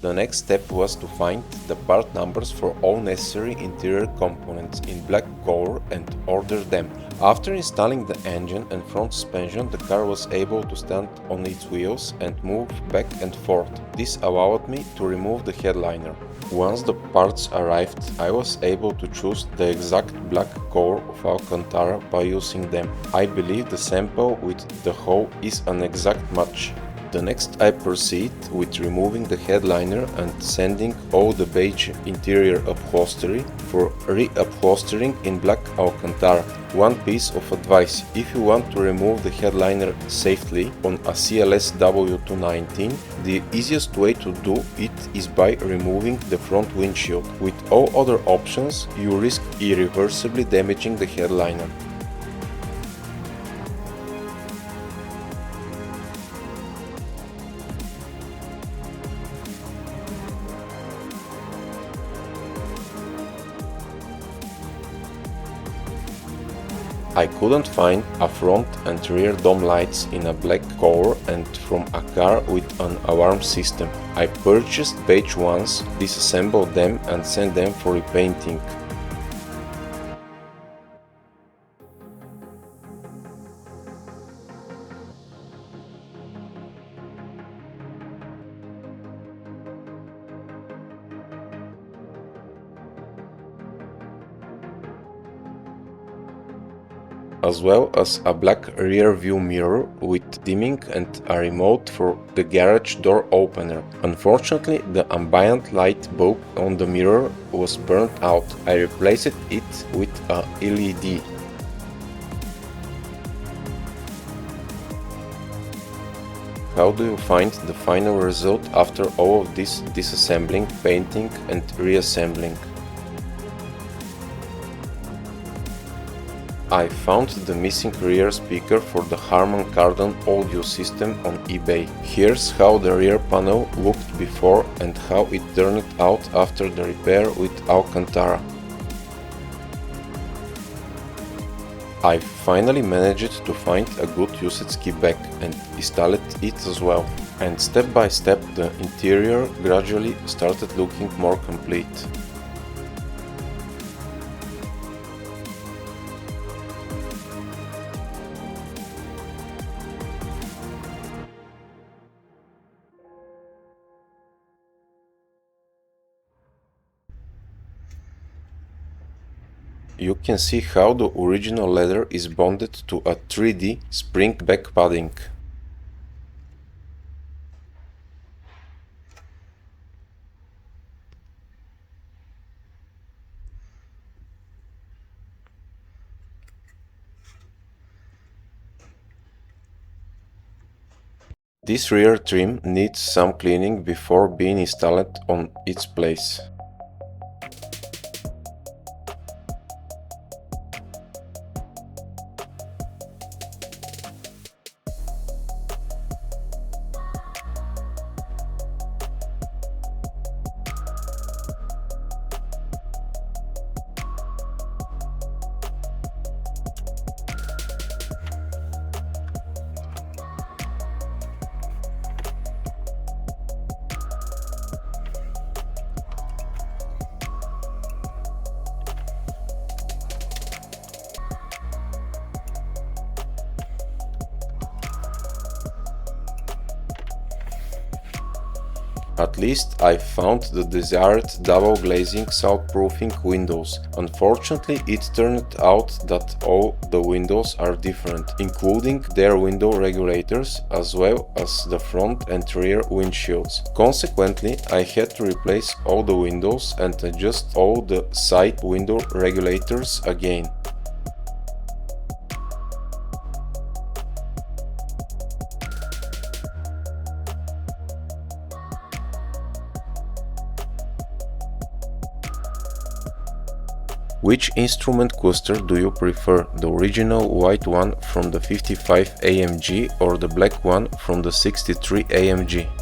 The next step was to find the part numbers for all necessary interior components in black color and order them. After installing the engine and front suspension, the car was able to stand on its wheels and move back and forth. This allowed me to remove the headliner. Once the parts arrived, I was able to choose the exact black color of Alcantara by using them. I believe the sample with the hole is an exact match. The next I proceed with removing the headliner and sanding all the beige interior upholstery for re-upholstering in black Alcantara. One piece of advice: if you want to remove the headliner safely on a CLS W219, the easiest way to do it is by removing the front windshield. With all other options, you risk irreversibly damaging the headliner. I couldn't find a front and rear dome lights in a black color and from a car with an alarm system. I purchased beige ones, disassembled them and sent them for repainting. As well as a black rear view mirror with dimming and a remote for the garage door opener. Unfortunately, the ambient light bulb on the mirror was burnt out. I replaced it with a LED. How do you find the final result after all of this disassembling, painting and reassembling? I found the missing rear speaker for the Harman Kardon audio system on eBay. Here's how the rear panel looked before and how it turned out after the repair with Alcantara. I finally managed to find a good used key back and installed it as well. And step by step the interior gradually started looking more complete. You can see how the original leather is bonded to a 3D spring back padding. This rear trim needs some cleaning before being installed on its place. At least I found the desired double glazing soundproofing windows. Unfortunately, it turned out that all the windows are different, including their window regulators as well as the front and rear windshields. Consequently, I had to replace all the windows and adjust all the side window regulators again. Which instrument cluster do you prefer, the original white one from the 55 AMG or the black one from the 63 AMG?